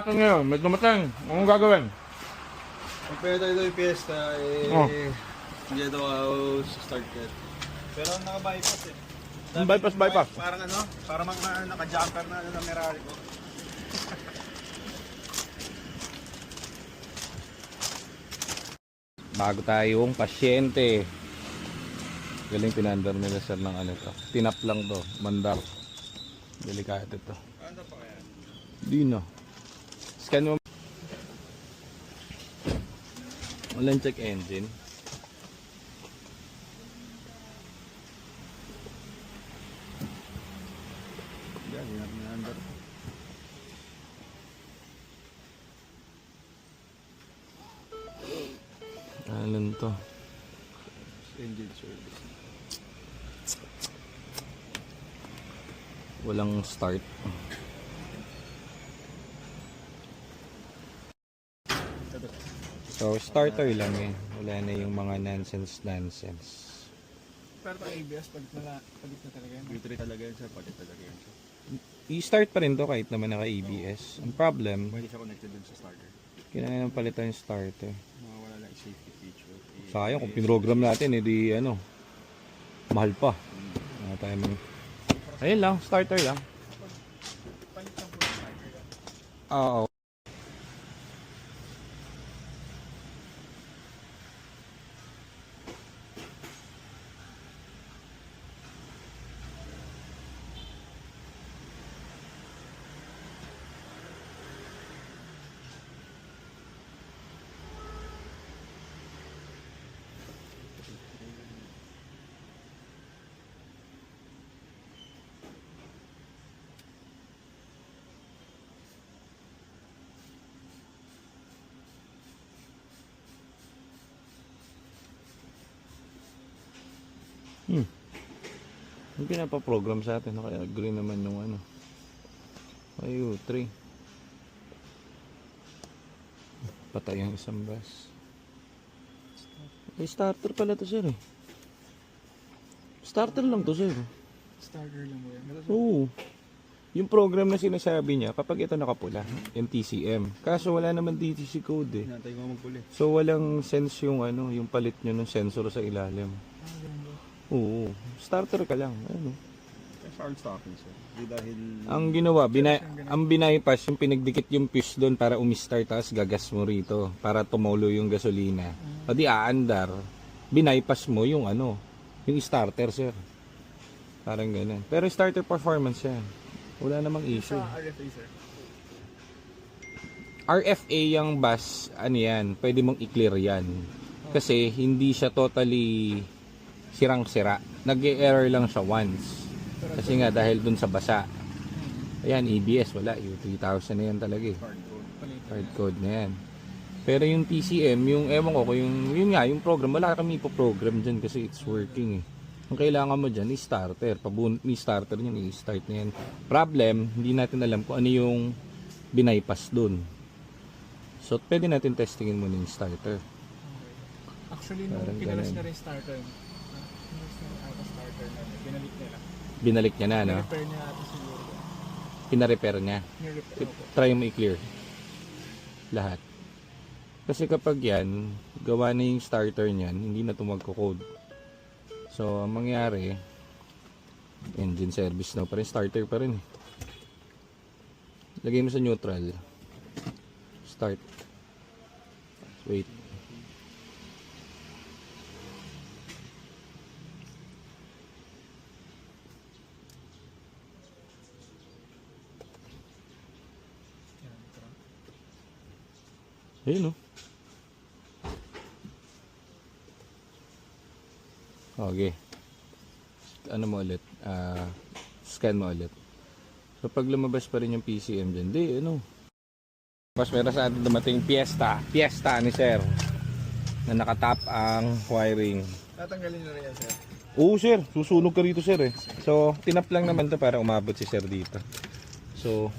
Ngayon, may dumating. Anong gagawin? Kung pwede tayo yung piyesta, hindi daw ako start yet. Pero naka-bypass eh. Bypass. Parang ano, parang mga naka-jumper na ng Merari ko. Bago tayong pasyente. Galing pinandar nila sir ng ano to. Tinap lang to. Mandar. Delikado to. Ano pa kaya? Di na. Scan mo. Walang check engine. Yan, yan ang under. Alam to. Engine service. Walang start. So starter lang eh. Wala na yung mga nonsense. Pero pag ABS, palit na talaga yan. Battery talaga yun sir, palit talaga yun sir. I-start pa rin to kahit naman naka ABS. Ang problem, Hindi siya connected dun sa starter. kailangan palitan yung starter. Mawawala lang yung safety feature. Sayang kung pinrogram natin, edi ano, mahal pa. Ayun lang, starter lang. Palit lang po yung starter yan. Oo. Yung pinapaprogram sa atin, kaya green naman yung ano. Ayo, 3. Patay ang isang bus. Starter pala to sir eh. Starter lang to sir. Starter lang mo yan. Oo. Yung program na sinasabi niya, kapag ito nakapula, yung TCM. Kaso wala naman DTC code eh. Hinantay ko magpuli. So walang sense yung ano, yung palit nyo ng sensor sa ilalim. Oo. Starter ka lang. Ano? Hard stocking sir. Di dahil... Ang ginawa, ang binaypas yung pinagdikit yung fuse doon para umistart, tapos gagas mo rito para tumulo yung gasolina. O di aandar, binaypas mo yung ano, yung starter sir. Parang ganun. Pero starter performance yan. Wala namang issue. Sa RFA sir. RFA yung bus, ano yan, pwede mong i-clear yan. Kasi hindi siya totally sirang-sira. Nag-error lang siya once. Kasi nga dahil dun sa basa. Ayan, EBS wala. Yung 3,000 na yan talaga eh. Hard code na yan. Pero yung TCM, yung ewan ko, yun nga, yung program, wala kami ipoprogram dyan kasi it's working eh. Ang kailangan mo dyan is starter. May starter nyan, i-start na yan. Problem, hindi natin alam kung ano yung binaypas dun. So, pwede natin testingin muna yung starter. Actually, nung Parang pinalas ganun. na rin starter, pinalas na rin ata starter na, binalik nila. Binalik niya na, no? Repair niya ata siguro. Pina-repair niya. Ni-repair po. Try mo i-clear lahat. Kasi kapag yan, gawa na yung starter niyan, hindi na ito magko-code. So, ang mangyari, engine service na pa rin, starter pa rin. Lagay mo sa neutral. Start. Wait. Ayun, no? Okay. Ano mo ulit? Scan mo ulit. So, pag lumabas pa rin yung PCM dyan, di, ano? Tapos meron sa atin dumating Fiesta ni sir. Na nakatap ang wiring. Tatanggalin na rin yan sir. Oo sir, susunog ka rito sir eh. So, tinap lang naman to para umabot si sir dito. So,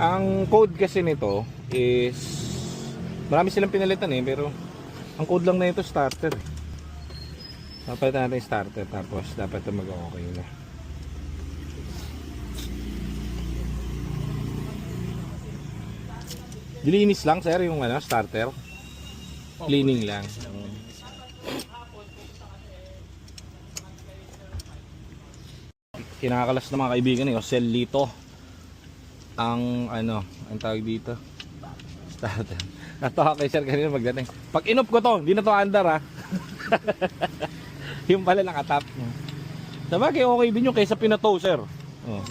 ang code kasi nito is marami silang pinalitan eh, pero ang code lang na ito starter. Papalitan natin yung starter tapos dapat ito mag-okay na. Dilinis lang sir yung ano, starter. Cleaning lang. Kinakalas ng mga kaibigan ni Josel Lito ang ano, ang tawag dito. Starter. Natawa kay sir kanina magdating. Pag inop ko to, hindi na to andar ha. Yung pala nakatap. Sabagay okay din yung kaysa pinato sir. Oh.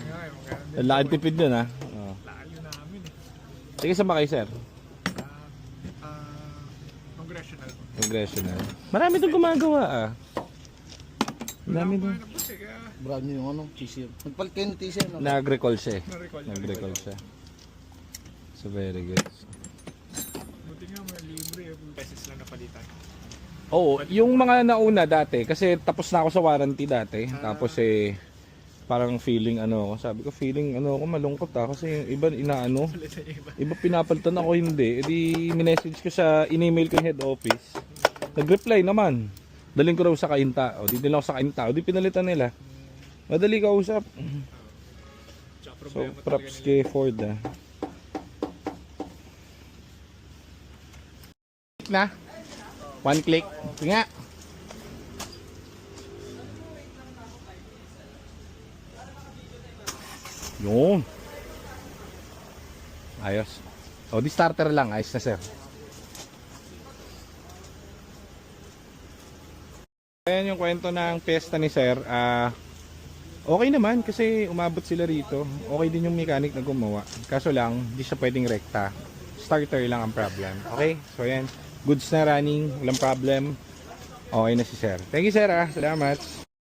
Laking tipid dun ha. Oh. Layo namin eh. Sige sa makay sir. Congressional. Congressional. Marami itong gumagawa ah. Marami doon. Brand new yung ano, t-shirt. Nagpalit kayo ng t-shirt. No? Nag-recall siya eh. Na-recall. Nag-recall siya. So very good. Buti nga may libre. Pesos lang napalitan. Oo, yung mga nauna dati, kasi tapos na ako sa warranty dati. Tapos eh, parang feeling ano ako. Sabi ko feeling ano ako malungkot ah. Kasi yung iba inaano. Iba pinapalitan ako hindi. E di minessage ko sa in-email ko yung head office. Nag-reply naman. Daling ko raw sa kainta. O di nila ako sa kainta. O di pinalitan nila. Madali ka usap. So props kay Ford ah. Na. One click. Tinga. Yun. Ayos. O di starter lang. Ayos na sir. Ayan yung kwento ng pesta ni sir. Okay naman kasi umabot sila rito. Okay din yung mechanic na gumawa. Kaso lang, hindi siya pwedeng rekta. Starter lang ang problem. Okay? So ayan. Goods na running. Walang problem. Okay na si sir. Thank you sir ah. Salamat.